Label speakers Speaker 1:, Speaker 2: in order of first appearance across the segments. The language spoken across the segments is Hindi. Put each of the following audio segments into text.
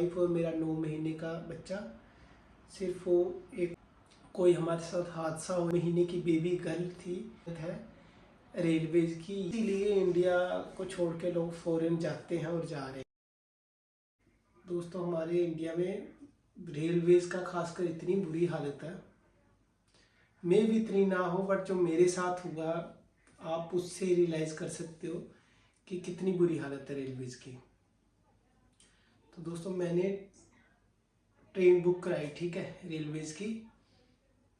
Speaker 1: वाइफ और मेरा 9 महीने का बच्चा। सिर्फ वो एक कोई हमारे साथ हादसा हो, महीने की बेबी गर्ल थी है रेलवेज की, इसीलिए इंडिया को छोड़ के लोग फॉरेन जाते हैं और जा रहे हैं। दोस्तों हमारे इंडिया में रेलवेज का खासकर इतनी बुरी हालत है, मैं भी इतनी ना हो बट जो मेरे साथ हुआ आप उससे रियलाइज़ कर सकते हो कि कितनी बुरी हालत है रेलवेज की। तो दोस्तों मैंने ट्रेन बुक कराई, ठीक है, रेलवेज की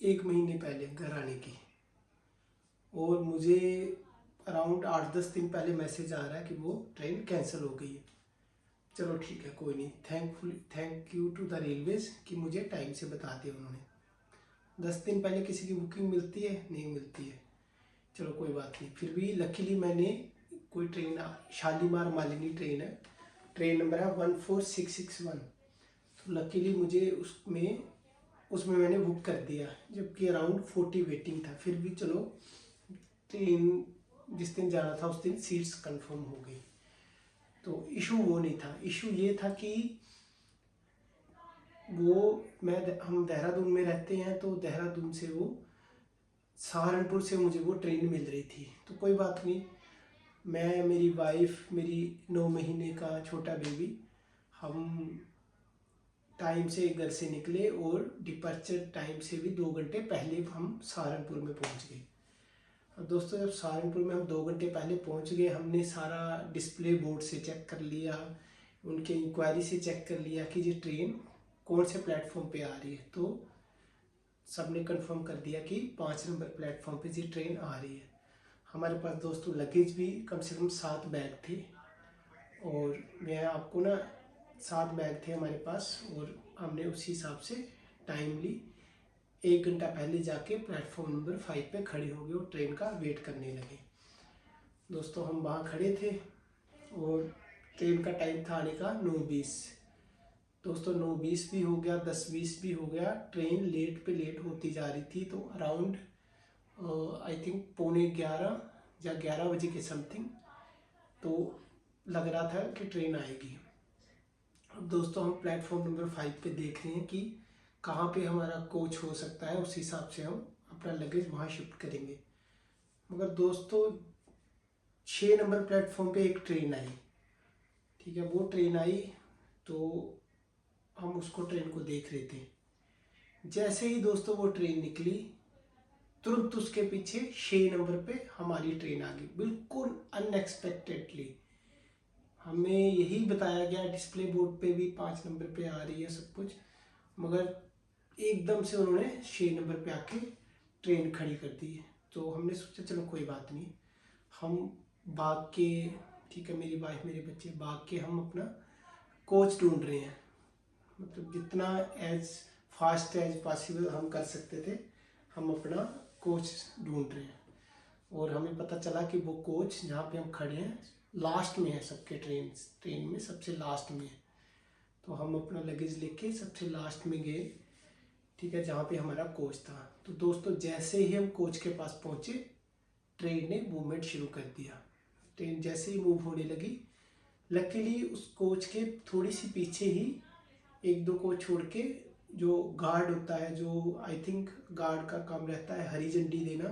Speaker 1: 1 महीने पहले घर आने की, और मुझे अराउंड 8-10 दिन पहले मैसेज आ रहा है कि वो ट्रेन कैंसिल हो गई है। चलो ठीक है, कोई नहीं, thank you to the railways कि मुझे टाइम से बता दिया उन्होंने। 10 दिन पहले किसी की बुकिंग मिलती है? नहीं मिलती है। चलो कोई बात नहीं, फिर भी लकीली मैंने कोई ट्रेन, शालीमार मालिनी ट्रेन है, ट्रेन नंबर है 14661, तो लकीली मुझे उसमें मैंने बुक कर दिया, जबकि अराउंड 40 वेटिंग था। फिर भी चलो ट्रेन जिस दिन जाना था उस दिन सीट्स कंफर्म हो गई। तो इशू वो नहीं था, इशू ये था कि हम देहरादून में रहते हैं, तो देहरादून से वो सहारनपुर से मुझे वो ट्रेन मिल रही थी। तो कोई बात नहीं, मैं, मेरी वाइफ, मेरी 9 महीने का छोटा बेबी, हम टाइम से घर से निकले और डिपार्चर टाइम से भी 2 घंटे पहले हम सहारनपुर में पहुंच गए। और दोस्तों जब सहारनपुर में हम 2 घंटे पहले पहुंच गए, हमने सारा डिस्प्ले बोर्ड से चेक कर लिया, उनके इंक्वायरी से चेक कर लिया कि ये ट्रेन कौन से प्लेटफॉर्म पे आ रही है। तो सबने कंफर्म कर दिया कि 5 नंबर प्लेटफॉर्म पे ये ट्रेन आ रही है। हमारे पास दोस्तों लगेज भी कम से कम 7 बैग थे, और मैं आपको ना 7 बैग थे हमारे पास, और हमने उसी हिसाब से टाइमली 1 घंटा पहले जाके प्लेटफॉर्म नंबर 5 पे खड़े हो गए और ट्रेन का वेट करने लगे। दोस्तों हम वहाँ खड़े थे और ट्रेन का टाइम था आने का 9:20। दोस्तों 9:20 भी हो गया, 10:20 भी हो गया, ट्रेन लेट पे लेट होती जा रही थी। तो अराउंड आई थिंक 11:15 या 11 बजे के समथिंग तो लग रहा था कि ट्रेन आएगी। अब दोस्तों हम प्लेटफॉर्म नंबर 5 पे देख रहे हैं कि कहाँ पे हमारा कोच हो सकता है, उस हिसाब से हम अपना लगेज वहाँ शिफ्ट करेंगे। मगर दोस्तों 6 नंबर प्लेटफॉर्म पे एक ट्रेन आई, ठीक है, वो ट्रेन आई तो हम उसको ट्रेन को देख रहे थे। जैसे ही दोस्तों वो ट्रेन निकली, तुरंत उसके पीछे 6 नंबर पे हमारी ट्रेन आ गई, बिल्कुल अनएक्सपेक्टेडली। हमें यही बताया गया डिस्प्ले बोर्ड पे भी 5 नंबर पे आ रही है सब कुछ, मगर एकदम से उन्होंने 6 नंबर पे आके ट्रेन खड़ी कर दी है। तो हमने सोचा चलो कोई बात नहीं, हम भाग के, ठीक है, मेरी वाइफ मेरे बच्चे भाग के हम अपना कोच ढूंढ रहे हैं। मतलब जितना एज फास्ट एज पॉसिबल हम कर सकते थे, हम अपना कोच ढूंढ रहे हैं। और हमें पता चला कि वो कोच जहाँ पे हम खड़े हैं लास्ट में है, सबके ट्रेन में सबसे लास्ट में है। तो हम अपना लगेज लेके सबसे लास्ट में गए, ठीक है, जहाँ पे हमारा कोच था। तो दोस्तों जैसे ही हम कोच के पास पहुँचे, ट्रेन ने मूवमेंट शुरू कर दिया। ट्रेन जैसे ही मूव होने लगी, लकीली उस कोच के थोड़ी सी पीछे ही 1-2 कोच छोड़ के जो गार्ड होता है, जो आई थिंक गार्ड का काम रहता है हरी झंडी देना,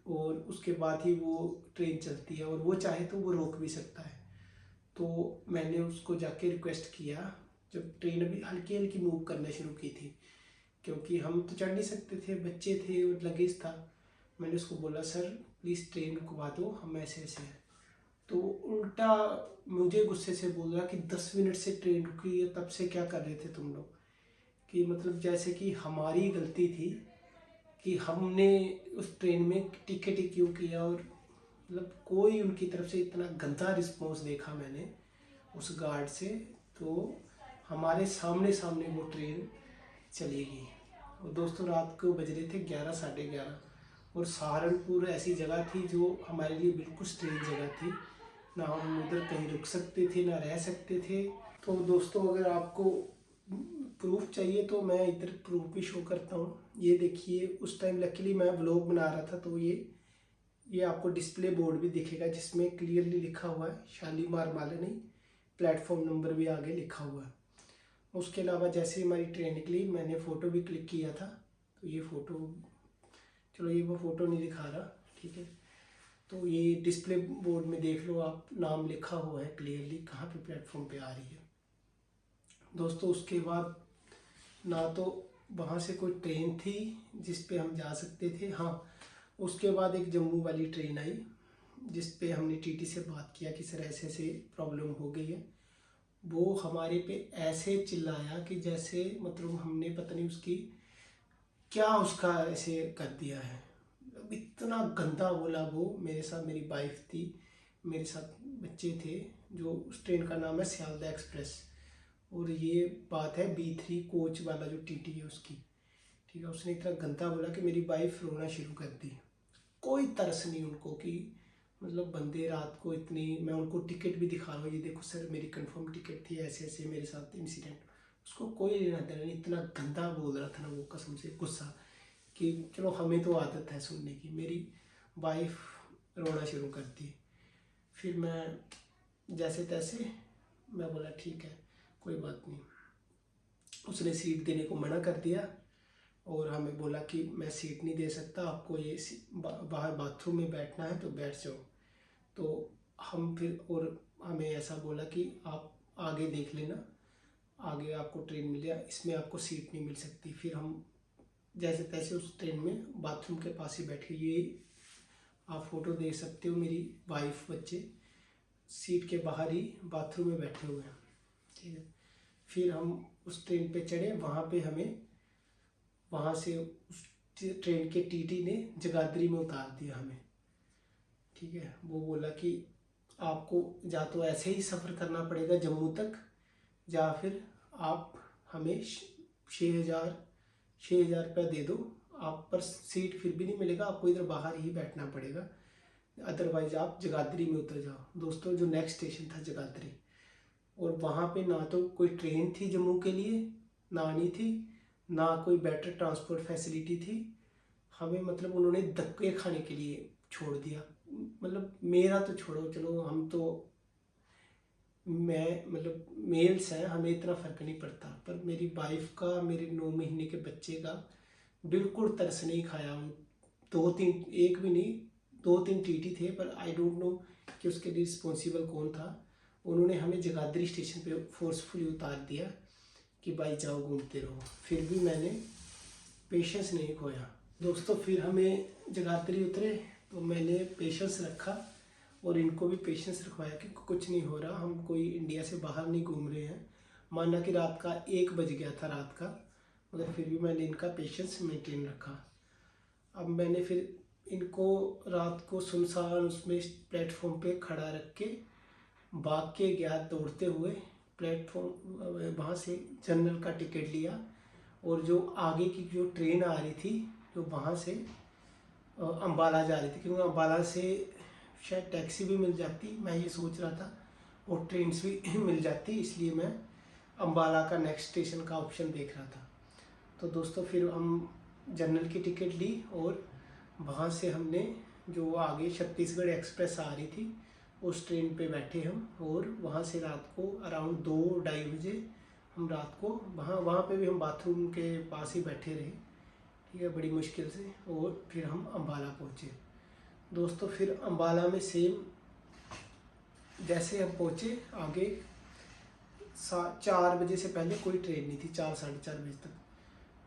Speaker 1: और उसके बाद ही वो ट्रेन चलती है, और वो चाहे तो वो रोक भी सकता है। तो मैंने उसको जाके रिक्वेस्ट किया, जब ट्रेन अभी हल्की हल्की मूव करना शुरू की थी, क्योंकि हम तो चढ़ नहीं सकते थे, बच्चे थे और लगेज था। मैंने उसको बोला सर प्लीज़ ट्रेन रुकवा दो, हम ऐसे ऐसे हैं। तो उल्टा मुझे गुस्से से बोल रहा कि 10 मिनट से ट्रेन रुकी है, तब से क्या कर रहे थे तुम लोग, कि मतलब जैसे कि हमारी गलती थी कि हमने उस ट्रेन में टिकट ही क्यों किया। और मतलब कोई उनकी तरफ से इतना गंदा रिस्पॉन्स देखा मैंने उस गार्ड से। तो हमारे सामने सामने वो ट्रेन चली गई। और दोस्तों रात को बज रहे थे 11, 11:30, और सहारनपुर ऐसी जगह थी जो हमारे लिए बिल्कुल स्ट्रेंज जगह थी, ना हम उधर कहीं रुक सकते थे ना रह सकते थे। तो दोस्तों अगर आपको प्रूफ चाहिए तो मैं इधर प्रूफ भी शो करता हूँ। ये देखिए, उस टाइम लकीली मैं व्लॉग बना रहा था, तो ये आपको डिस्प्ले बोर्ड भी दिखेगा जिसमें क्लियरली लिखा हुआ है शालीमार मालिनी, प्लेटफॉर्म नंबर भी आगे लिखा हुआ है। उसके अलावा जैसे ही हमारी ट्रेन निकली मैंने फ़ोटो भी क्लिक किया था, तो ये फ़ोटो, चलो ये वो फ़ोटो नहीं दिखा रहा, ठीक है। तो ये डिस्प्ले बोर्ड में देख लो आप, नाम लिखा हुआ है क्लियरली कहाँ पे प्लेटफॉर्म पे आ रही है दोस्तों। उसके बाद ना तो वहाँ से कोई ट्रेन थी जिस पे हम जा सकते थे, हाँ उसके बाद एक जम्मू वाली ट्रेन आई जिस पे हमने टीटी से बात किया कि सर ऐसे ऐसे प्रॉब्लम हो गई है। वो हमारे पे ऐसे चिल्लाया कि जैसे मतलब हमने पता नहीं उसकी क्या उसका ऐसे कर दिया है, इतना गंदा बोला वो। मेरे साथ मेरी वाइफ थी, मेरे साथ बच्चे थे, जो उस ट्रेन का नाम है सियालदा एक्सप्रेस, और ये बात है B3 कोच वाला जो टीटी है उसकी, ठीक है। उसने इतना गंदा बोला कि मेरी वाइफ रोना शुरू कर दी। कोई तरस नहीं उनको कि मतलब बंदे रात को इतनी, मैं उनको टिकट भी दिखा रहा हूँ, ये देखो सर मेरी कंफर्म टिकट थी, ऐसे ऐसे मेरे साथ इंसिडेंट। उसको कोई लेना देना नहीं, इतना गंदा बोल रहा था ना वो, कसम से गुस्सा कि चलो हमें तो आदत है सुनने की, मेरी वाइफ रोना शुरू कर दी। फिर मैं जैसे तैसे मैं बोला ठीक है कोई बात नहीं। उसने सीट देने को मना कर दिया और हमें बोला कि मैं सीट नहीं दे सकता आपको, ये बाहर बाथरूम में बैठना है तो बैठ जाओ। तो हम फिर, और हमें ऐसा बोला कि आप आगे देख लेना, आगे आपको ट्रेन मिल जाए, इसमें आपको सीट नहीं मिल सकती। फिर हम जैसे तैसे उस ट्रेन में बाथरूम के पास ही बैठ के, ये आप फोटो देख सकते हो, मेरी वाइफ बच्चे सीट के बाहर ही बाथरूम में बैठे हुए हैं, ठीक है। फिर हम उस ट्रेन पे चढ़े, वहाँ से उस ट्रेन के टीटी ने जगाधरी में उतार दिया हमें, ठीक है। वो बोला कि आपको या तो ऐसे ही सफ़र करना पड़ेगा जम्मू तक, या फिर आप हमें 6,000 रुपया दे दो, आप पर सीट फिर भी नहीं मिलेगा, आपको इधर बाहर ही बैठना पड़ेगा, अदरवाइज आप जगाधरी में उतर जाओ। दोस्तों जो नेक्स्ट स्टेशन था जगाधरी, और वहाँ पे ना तो कोई ट्रेन थी जम्मू के लिए, ना आनी थी, ना कोई बेटर ट्रांसपोर्ट फैसिलिटी थी। हमें मतलब उन्होंने धक्के खाने के लिए छोड़ दिया। मतलब मेरा तो छोड़ो, चलो हम तो, मैं मतलब मेल्स हैं, हमें इतना फ़र्क नहीं पड़ता, पर मेरी वाइफ का, मेरे 9 महीने के बच्चे का बिल्कुल तरस नहीं खाया। हम 2-3, एक भी नहीं 2-3 टीटी थे, पर आई डोंट नो कि उसके लिए रिस्पॉन्सिबल कौन था। उन्होंने हमें जगाधरी स्टेशन पे फोर्सफुली उतार दिया कि भाई जाओ घूमते रहो। फिर भी मैंने पेशेंस नहीं खोया दोस्तों। फिर हमें जगाधरी उतरे तो मैंने पेशेंस रखा और इनको भी पेशेंस रखवाया कि कुछ नहीं हो रहा, हम कोई इंडिया से बाहर नहीं घूम रहे हैं। माना कि रात का 1 बज गया था रात का, मगर फिर भी मैंने इनका पेशेंस मेंटेन रखा। अब मैंने फिर इनको रात को सुनसान उसमें प्लेटफॉर्म पे खड़ा रख के भाग के गया दौड़ते हुए प्लेटफॉर्म, वहाँ से जनरल का टिकट लिया, और जो आगे की जो ट्रेन आ रही थी जो वहाँ से अम्बाला जा रही थी, क्योंकि अम्बाला से शायद टैक्सी भी मिल जाती, मैं ये सोच रहा था, और ट्रेन भी मिल जाती, इसलिए मैं अम्बाला का नेक्स्ट स्टेशन का ऑप्शन देख रहा था। तो दोस्तों फिर हम जनरल की टिकट ली और वहाँ से हमने जो आगे छत्तीसगढ़ एक्सप्रेस आ रही थी उस ट्रेन पे बैठे हम, और वहाँ से रात को अराउंड 2-2:30 बजे हम रात को वहाँ पे भी हम बाथरूम के पास ही बैठे रहे, ठीक है, बड़ी मुश्किल से। और फिर हम अम्बाला पहुँचे दोस्तों। फिर अम्बाला में सेम जैसे हम पहुँचे, आगे 4 बजे से पहले कोई ट्रेन नहीं थी, 4-4:30 बजे तक,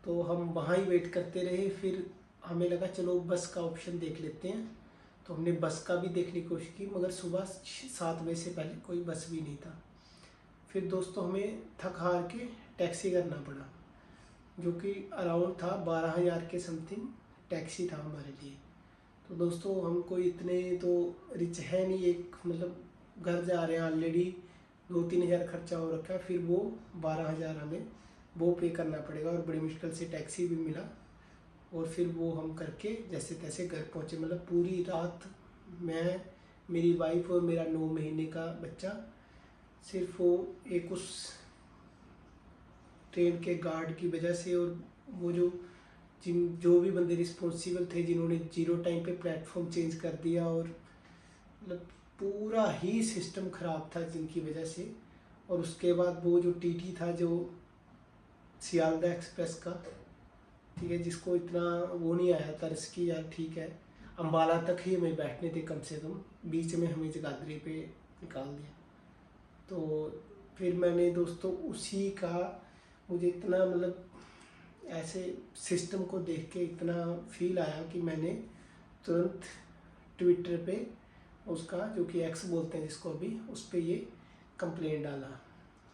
Speaker 1: तो हम वहाँ ही वेट करते रहे। फिर हमें लगा चलो बस का ऑप्शन देख लेते हैं, तो हमने बस का भी देखने की कोशिश की, मगर सुबह 7 बजे से पहले कोई बस भी नहीं था। फिर दोस्तों हमें थक हार के टैक्सी करना पड़ा, जो कि अराउंड था 12,000 के समथिंग टैक्सी था हमारे लिए। तो दोस्तों हम कोई इतने तो रिच है नहीं, एक मतलब घर जा रहे हैं, ऑलरेडी 2-3 हज़ार खर्चा हो रखा है, फिर वो 12,000 हमें वो पे करना पड़ेगा, और बड़ी मुश्किल से टैक्सी भी मिला, और फिर वो हम करके जैसे तैसे घर पहुँचे। मतलब पूरी रात मैं, मेरी वाइफ और मेरा 9 महीने का बच्चा, सिर्फ वो एक उस ट्रेन के गार्ड की वजह से, और वो जो भी बंदे रिस्पॉन्सिबल थे जिन्होंने 0 टाइम पे प्लेटफॉर्म चेंज कर दिया, और मतलब पूरा ही सिस्टम ख़राब था जिनकी वजह से। और उसके बाद वो जो टीटी था जो सियालदा एक्सप्रेस का, ठीक है, जिसको इतना वो नहीं आया तरस की यार ठीक है, अम्बाला तक ही हमें बैठने थे कम से कम, बीच में हमें जगाधरी पे निकाल दिया। तो फिर मैंने दोस्तों उसी का, मुझे इतना मतलब ऐसे सिस्टम को देख के इतना फील आया कि मैंने तुरंत ट्विटर पे उसका, जो कि एक्स बोलते हैं जिसको अभी, उस पर ये कंप्लेंट डाला।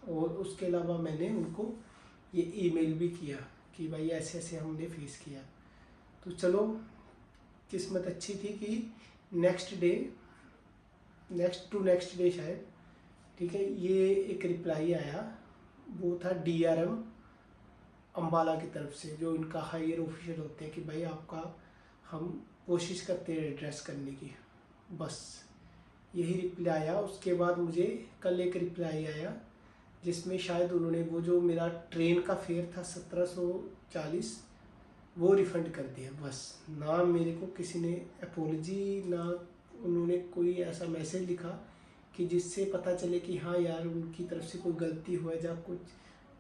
Speaker 1: और उसके अलावा मैंने उनको ये ईमेल भी किया कि भाई ऐसे ऐसे हमने फेस किया। तो चलो किस्मत अच्छी थी कि नेक्स्ट डे शायद, ठीक है, ये एक रिप्लाई आया, वो था DRM अम्बाला की तरफ से, जो इनका हायर ऑफिशियल होते हैं कि भाई आपका हम कोशिश करते हैं एड्रेस करने की, बस यही रिप्लाई आया। उसके बाद मुझे कल एक रिप्लाई आया जिसमें शायद उन्होंने वो जो मेरा ट्रेन का फेयर था 1740 वो रिफ़ंड कर दिया। बस ना मेरे को किसी ने अपोलॉजी, ना उन्होंने कोई ऐसा मैसेज लिखा कि जिससे पता चले कि हाँ यार उनकी तरफ से कोई गलती हुआ या कुछ,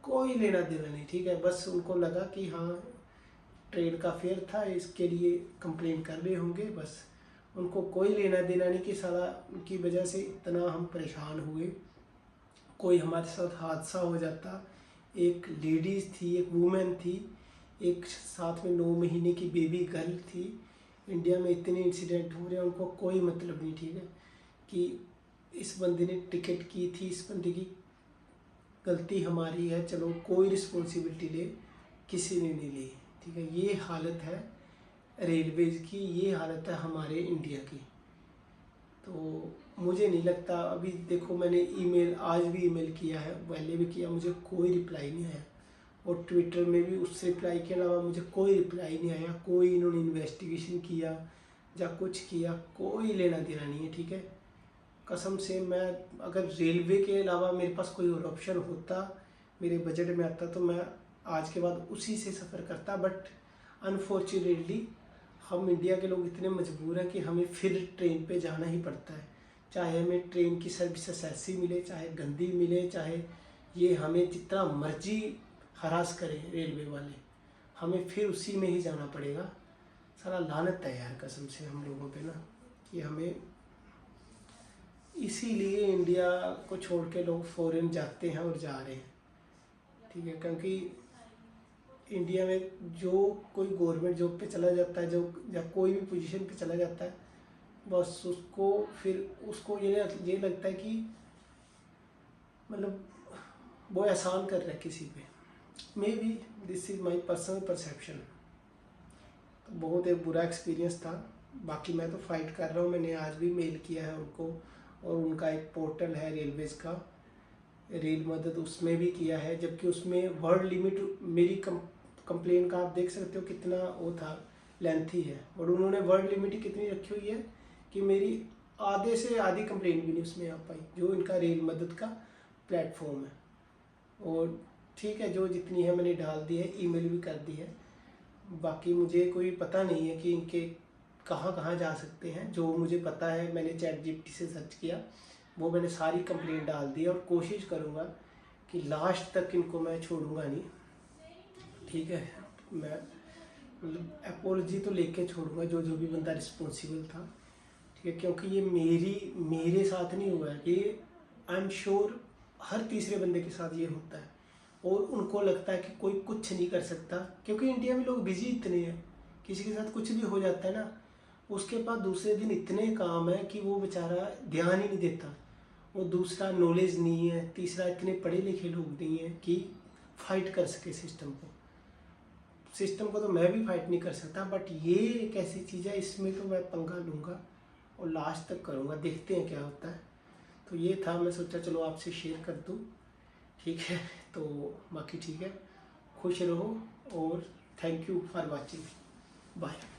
Speaker 1: कोई लेना देना नहीं, ठीक है। बस उनको लगा कि हाँ ट्रेन का फेयर था, इसके लिए कंप्लेन कर रहे होंगे, बस उनको कोई लेना देना नहीं कि साला उनकी वजह से इतना हम परेशान हुए, कोई हमारे साथ हादसा हो जाता। एक लेडीज़ थी, एक वूमेन थी, एक साथ में 9 महीने की बेबी गर्ल थी। इंडिया में इतने इंसिडेंट हो रहे हैं, उनको कोई मतलब नहीं, ठीक है, कि इस बंदे ने टिकट की थी, इस बंदे की गलती हमारी है, चलो कोई रिस्पॉन्सिबिलिटी ले, किसी ने नहीं ली, ठीक है। ये हालत है रेलवेज की, ये हालत है हमारे इंडिया की। तो मुझे नहीं लगता, अभी देखो मैंने ईमेल, आज भी ईमेल किया है, पहले भी किया, मुझे कोई रिप्लाई नहीं आया। और ट्विटर में भी उस रिप्लाई के अलावा मुझे कोई रिप्लाई नहीं आया, कोई इन्होंने इन्वेस्टिगेशन किया या कुछ किया, कोई लेना देना नहीं है, ठीक है। कसम से मैं, अगर रेलवे के अलावा मेरे पास कोई और ऑप्शन होता, मेरे बजट में आता, तो मैं आज के बाद उसी से सफ़र करता। बट अनफॉर्चुनेटली हम इंडिया के लोग इतने मजबूर हैं कि हमें फिर ट्रेन पे जाना ही पड़ता है, चाहे हमें ट्रेन की सर्विसेज ऐसी मिले, चाहे गंदी मिले, चाहे ये हमें जितना मर्जी हरास करें रेलवे वाले, हमें फिर उसी में ही जाना पड़ेगा। सारा लानत है यार कसम से हम लोगों पे ना, कि हमें, इसीलिए इंडिया को छोड़ के लोग फॉरेन जाते हैं और जा रहे हैं, ठीक है। क्योंकि इंडिया में जो कोई गवर्नमेंट जॉब पे चला जाता है, जो या कोई भी पोजीशन पे चला जाता है, बस उसको फिर उसको ये लगता है कि मतलब वो एहसान कर रहा है किसी पे। May be this is my personal perception. तो बहुत एक बुरा एक्सपीरियंस था। बाकी मैं तो फाइट कर रहा हूँ, मैंने आज भी मेल किया है उनको, और उनका एक पोर्टल है रेलवेज़ का, रेल मदद, उसमें भी किया है। जबकि उसमें वर्ड लिमिट मेरी कंप्लेन का आप देख सकते हो कितना वो था, लेंथी है, और उन्होंने वर्ड लिमिट कितनी रखी हुई है कि मेरी आधे से आधी कंप्लेन भी नहीं उसमें आ पाई, जो इनका रेल मदद का प्लेटफॉर्म है। और ठीक है, जो जितनी है मैंने डाल दी है, ईमेल भी कर दी है। बाकी मुझे कोई पता नहीं है कि इनके कहाँ कहाँ जा सकते हैं। जो मुझे पता है, मैंने ChatGPT से सर्च किया, वो मैंने सारी कंप्लेंट डाल दी, और कोशिश करूँगा कि लास्ट तक इनको मैं छोड़ूंगा नहीं, ठीक है। मैं मतलब अपोलॉजी तो लेके छोड़ूंगा, जो जो भी बंदा रिस्पॉन्सिबल था, ठीक है। क्योंकि ये मेरे साथ नहीं हुआ है, ये आई एम श्योर हर तीसरे बंदे के साथ ये होता है। और उनको लगता है कि कोई कुछ नहीं कर सकता, क्योंकि इंडिया में लोग बिजी इतने हैं, किसी के साथ कुछ भी हो जाता है ना, उसके पास दूसरे दिन इतने काम है कि वो बेचारा ध्यान ही नहीं देता। वो दूसरा नॉलेज नहीं है, तीसरा इतने पढ़े लिखे लोग नहीं हैं कि फाइट कर सके सिस्टम को। सिस्टम को तो मैं भी फाइट नहीं कर सकता, बट ये एक ऐसी चीज़ है, इसमें तो मैं पंगा लूँगा और लास्ट तक करूँगा, देखते हैं क्या होता है। तो ये था, मैं सोचा चलो आपसे शेयर कर दूँ, ठीक है। तो बाकी ठीक है, खुश रहो, और thank you for watching, bye.